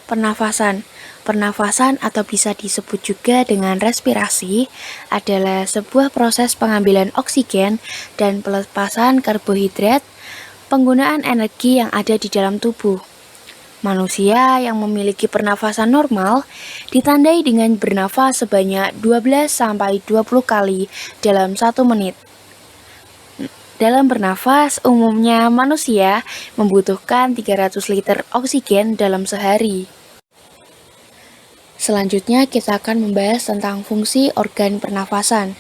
Pernafasan. Pernafasan atau bisa disebut juga dengan respirasi adalah sebuah proses pengambilan oksigen dan pelepasan karbohidrat, penggunaan energi yang ada di dalam tubuh. Manusia yang memiliki pernafasan normal ditandai dengan bernafas sebanyak 12-20 kali dalam 1 menit. Dalam bernafas, umumnya manusia membutuhkan 300 liter oksigen dalam sehari. Selanjutnya kita akan membahas tentang fungsi organ pernafasan.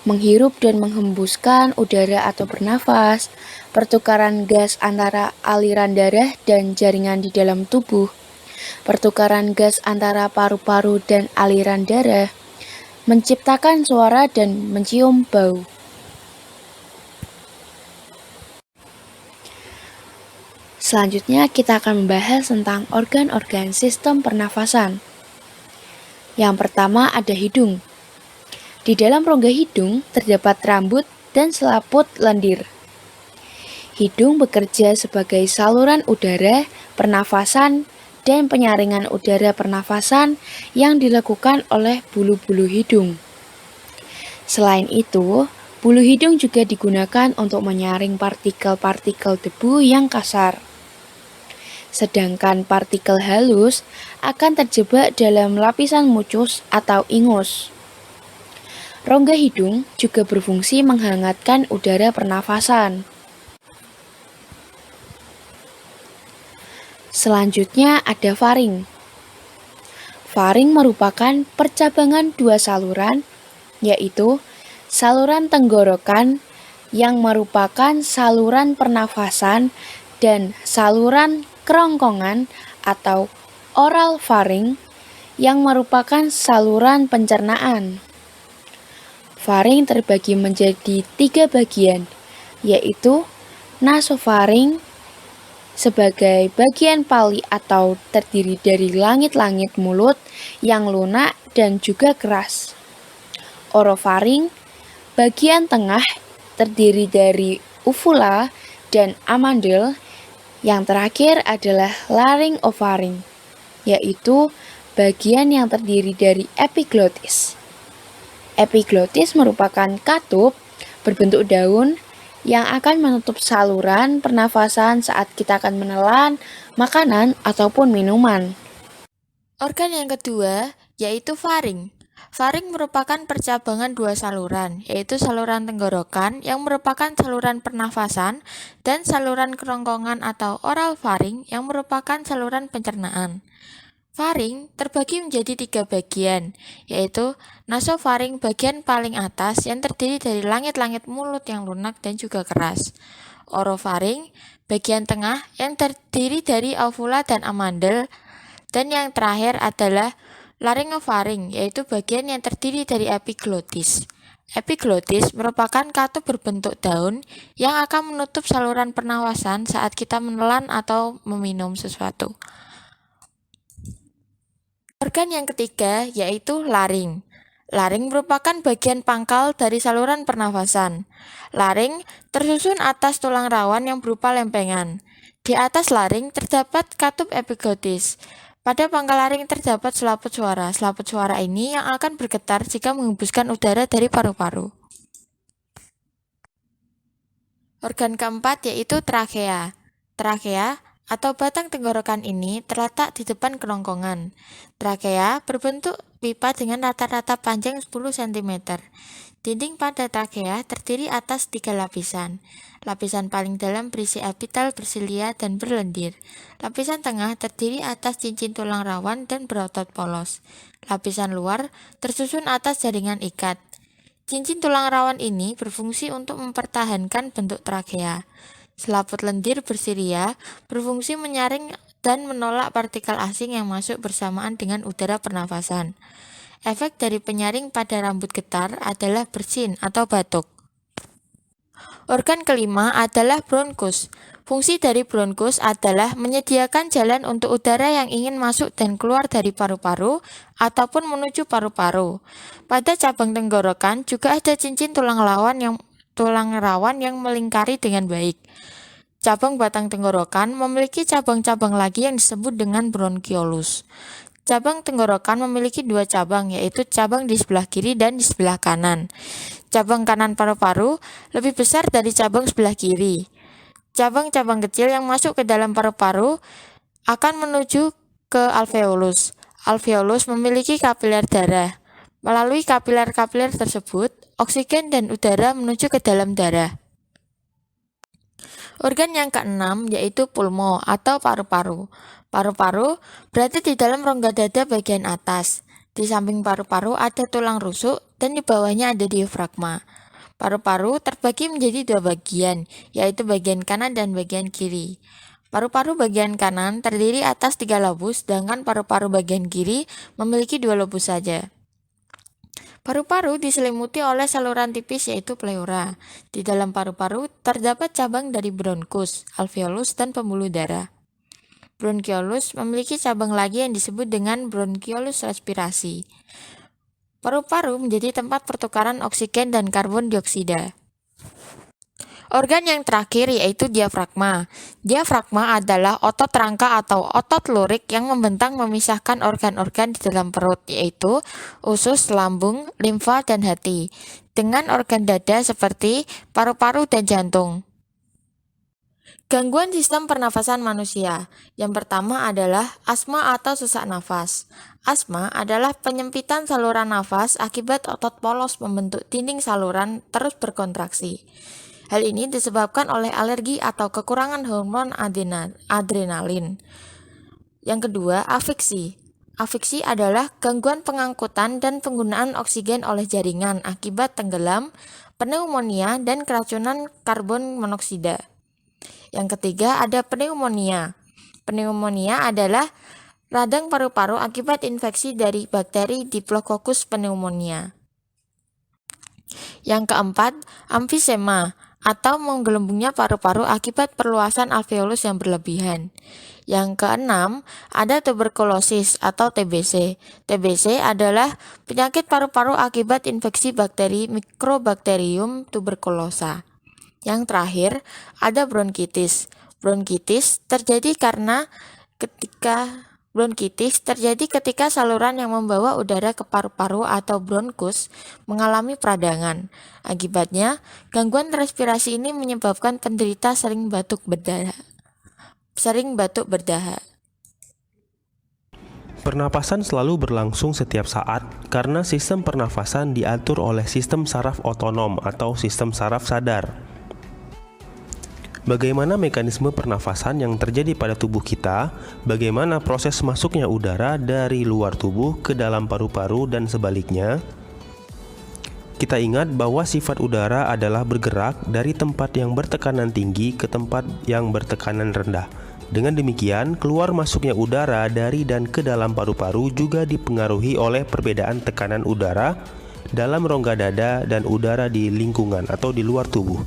Menghirup dan menghembuskan udara atau bernafas, pertukaran gas antara aliran darah dan jaringan di dalam tubuh, pertukaran gas antara paru-paru dan aliran darah, menciptakan suara dan mencium bau. Selanjutnya kita akan membahas tentang organ-organ sistem pernafasan. Yang pertama ada hidung. Di dalam rongga hidung terdapat rambut dan selaput lendir. Hidung bekerja sebagai saluran udara, pernafasan, dan penyaringan udara pernafasan yang dilakukan oleh bulu-bulu hidung. Selain itu, bulu hidung juga digunakan untuk menyaring partikel-partikel debu yang kasar. Sedangkan partikel halus akan terjebak dalam lapisan mucus atau ingus. Rongga hidung juga berfungsi menghangatkan udara pernafasan. Selanjutnya ada faring. Faring merupakan percabangan dua saluran, yaitu saluran tenggorokan yang merupakan saluran pernafasan dan saluran kerongkongan atau oral faring yang merupakan saluran pencernaan. Faring terbagi menjadi 3 bagian, yaitu nasofaring sebagai bagian pali atau terdiri dari langit-langit mulut yang lunak dan juga keras. Orofaring bagian tengah terdiri dari uvula dan amandel. Yang terakhir adalah laryngofaring, yaitu bagian yang terdiri dari epiglotis. Epiglotis merupakan katup berbentuk daun yang akan menutup saluran pernafasan saat kita akan menelan makanan ataupun minuman. Organ yang kedua yaitu faring. Faring merupakan percabangan dua saluran, yaitu saluran tenggorokan yang merupakan saluran pernafasan dan saluran kerongkongan atau oral faring yang merupakan saluran pencernaan. Faring terbagi menjadi 3 bagian, yaitu nasofaring bagian paling atas yang terdiri dari langit-langit mulut yang lunak dan juga keras. Orofaring bagian tengah yang terdiri dari ovula dan amandel, dan yang terakhir adalah laryngofaring, yaitu bagian yang terdiri dari epiglotis. Epiglotis merupakan katup berbentuk daun yang akan menutup saluran pernafasan saat kita menelan atau meminum sesuatu. Organ yang ketiga yaitu laring. Laring merupakan bagian pangkal dari saluran pernafasan. Laring tersusun atas tulang rawan yang berupa lempengan. Di atas laring terdapat katup epiglotis. Pada pangkal laring terdapat selaput suara. Selaput suara ini yang akan bergetar jika menghembuskan udara dari paru-paru. Organ keempat yaitu trakea. Trakea atau batang tenggorokan ini terletak di depan kerongkongan. Trakea berbentuk pipa dengan rata-rata panjang 10 cm. Dinding pada trakea terdiri atas 3 lapisan. Lapisan paling dalam berisi epitel bersilia dan berlendir. Lapisan tengah terdiri atas cincin tulang rawan dan berotot polos. Lapisan luar tersusun atas jaringan ikat. Cincin tulang rawan ini berfungsi untuk mempertahankan bentuk trakea. Selaput lendir bersilia berfungsi menyaring dan menolak partikel asing yang masuk bersamaan dengan udara pernafasan. Efek dari penyaring pada rambut getar adalah bersin atau batuk. Organ kelima adalah bronkus. Fungsi dari bronkus adalah menyediakan jalan untuk udara yang ingin masuk dan keluar dari paru-paru ataupun menuju paru-paru. Pada cabang tenggorokan juga ada cincin tulang rawan yang melingkari dengan baik. cabang batang tenggorokan memiliki cabang-cabang lagi yang disebut dengan bronkiolus. Cabang tenggorokan memiliki dua cabang, yaitu cabang di sebelah kiri dan di sebelah kanan. Cabang kanan paru-paru lebih besar dari cabang sebelah kiri. Cabang-cabang kecil yang masuk ke dalam paru-paru akan menuju ke alveolus. Alveolus memiliki kapiler darah. Melalui kapiler-kapiler tersebut, oksigen dan udara menuju ke dalam darah. Organ yang keenam yaitu pulmo atau paru-paru. Paru-paru berada di dalam rongga dada bagian atas. Di samping paru-paru ada tulang rusuk dan di bawahnya ada diafragma. Paru-paru terbagi menjadi dua bagian, yaitu bagian kanan dan bagian kiri. Paru-paru bagian kanan terdiri atas 3 lobus, sedangkan paru-paru bagian kiri memiliki 2 lobus saja. Paru-paru diselimuti oleh saluran tipis yaitu pleura. Di dalam paru-paru terdapat cabang dari bronkus, alveolus, dan pembuluh darah. Bronkiolus memiliki cabang lagi yang disebut dengan bronkiolus respirasi. Paru-paru menjadi tempat pertukaran oksigen dan karbon dioksida. Organ yang terakhir yaitu diafragma. Diafragma adalah otot rangka atau otot lurik yang membentang memisahkan organ-organ di dalam perut, yaitu usus, lambung, limfa, dan hati, dengan organ dada seperti paru-paru dan jantung. Gangguan sistem pernafasan manusia. Yang pertama adalah asma atau sesak nafas. Asma adalah penyempitan saluran nafas akibat otot polos membentuk dinding saluran terus berkontraksi. Hal ini disebabkan oleh alergi atau kekurangan hormon adrenalin. Yang kedua, afiksi. Afiksi adalah gangguan pengangkutan dan penggunaan oksigen oleh jaringan akibat tenggelam, pneumonia, dan keracunan karbon monoksida. Yang ketiga ada pneumonia. Pneumonia adalah radang paru-paru akibat infeksi dari bakteri Diplococcus pneumonia. Yang keempat, emfisema atau menggelembungnya paru-paru akibat perluasan alveolus yang berlebihan. Yang keenam, ada tuberkulosis atau TBC. TBC adalah penyakit paru-paru akibat infeksi bakteri Mycobacterium tuberculosa. Yang terakhir, ada bronkitis. Bronkitis terjadi ketika saluran yang membawa udara ke paru-paru atau bronkus mengalami peradangan. Akibatnya, gangguan respirasi ini menyebabkan penderita sering batuk berdahak. Pernapasan selalu berlangsung setiap saat karena sistem pernafasan diatur oleh sistem saraf otonom atau sistem saraf sadar. Bagaimana mekanisme pernafasan yang terjadi pada tubuh kita, bagaimana proses masuknya udara dari luar tubuh ke dalam paru-paru dan sebaliknya. Kita ingat bahwa sifat udara adalah bergerak dari tempat yang bertekanan tinggi ke tempat yang bertekanan rendah. Dengan demikian, keluar masuknya udara dari dan ke dalam paru-paru juga dipengaruhi oleh perbedaan tekanan udara dalam rongga dada dan udara di lingkungan atau di luar tubuh.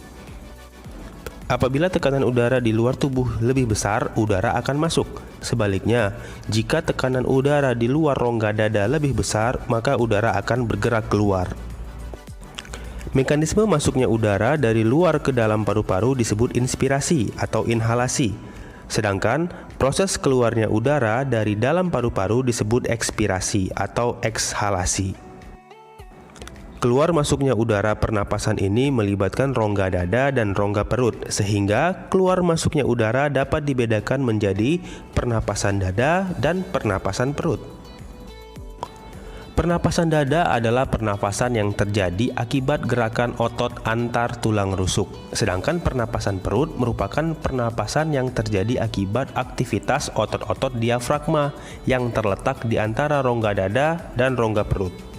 Apabila tekanan udara di luar tubuh lebih besar, udara akan masuk. Sebaliknya, jika tekanan udara di luar rongga dada lebih besar, maka udara akan bergerak keluar. Mekanisme masuknya udara dari luar ke dalam paru-paru disebut inspirasi atau inhalasi. Sedangkan proses keluarnya udara dari dalam paru-paru disebut ekspirasi atau ekshalasi. Keluar masuknya udara pernapasan ini melibatkan rongga dada dan rongga perut, sehingga keluar masuknya udara dapat dibedakan menjadi pernapasan dada dan pernapasan perut. Pernapasan dada adalah pernapasan yang terjadi akibat gerakan otot antar tulang rusuk, sedangkan pernapasan perut merupakan pernapasan yang terjadi akibat aktivitas otot-otot diafragma yang terletak di antara rongga dada dan rongga perut.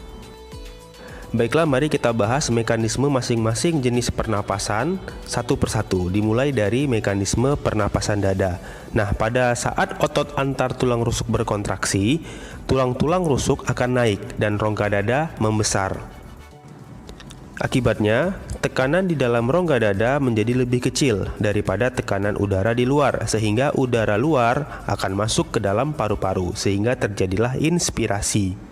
Baiklah, mari kita bahas mekanisme masing-masing jenis pernapasan satu persatu, dimulai dari mekanisme pernapasan dada. Nah, pada saat otot antar tulang rusuk berkontraksi, tulang-tulang rusuk akan naik dan rongga dada membesar. Akibatnya, tekanan di dalam rongga dada menjadi lebih kecil daripada tekanan udara di luar, sehingga udara luar akan masuk ke dalam paru-paru, sehingga terjadilah inspirasi.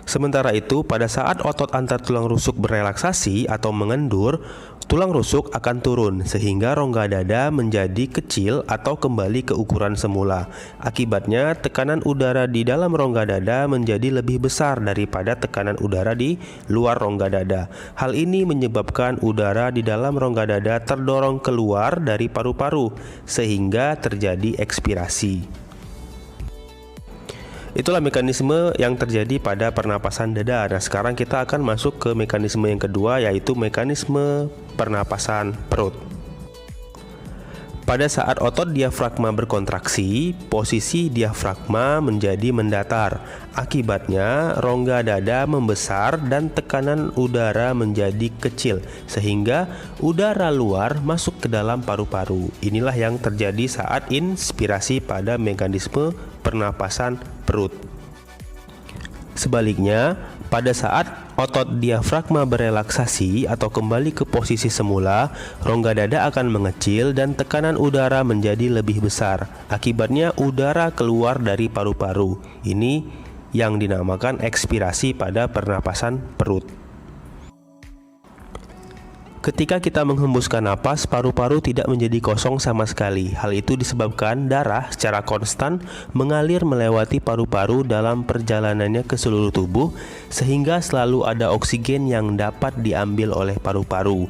Sementara itu, pada saat otot antar tulang rusuk berelaksasi atau mengendur, tulang rusuk akan turun sehingga rongga dada menjadi kecil atau kembali ke ukuran semula. Akibatnya, tekanan udara di dalam rongga dada menjadi lebih besar daripada tekanan udara di luar rongga dada. Hal ini menyebabkan udara di dalam rongga dada terdorong keluar dari paru-paru sehingga terjadi ekspirasi. Itulah mekanisme yang terjadi pada pernapasan dada. Nah, sekarang kita akan masuk ke mekanisme yang kedua, yaitu mekanisme pernapasan perut. Pada saat otot diafragma berkontraksi, posisi diafragma menjadi mendatar. Akibatnya, rongga dada membesar dan tekanan udara menjadi kecil, sehingga udara luar masuk ke dalam paru-paru. Inilah yang terjadi saat inspirasi pada mekanisme pernapasan perut. Sebaliknya, pada saat otot diafragma berelaksasi atau kembali ke posisi semula, rongga dada akan mengecil dan tekanan udara menjadi lebih besar. Akibatnya udara keluar dari paru-paru. Ini yang dinamakan ekspirasi pada pernapasan perut. Ketika kita menghembuskan napas, paru-paru tidak menjadi kosong sama sekali. Hal itu disebabkan darah secara konstan mengalir melewati paru-paru dalam perjalanannya ke seluruh tubuh, sehingga selalu ada oksigen yang dapat diambil oleh paru-paru.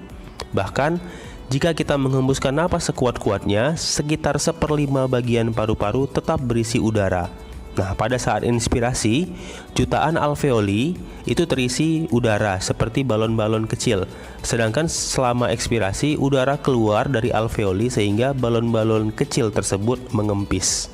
Bahkan, jika kita menghembuskan napas sekuat-kuatnya, sekitar 1/5 bagian paru-paru tetap berisi udara. Nah, pada saat inspirasi, jutaan alveoli itu terisi udara seperti balon-balon kecil. Sedangkan selama ekspirasi, udara keluar dari alveoli sehingga balon-balon kecil tersebut mengempis.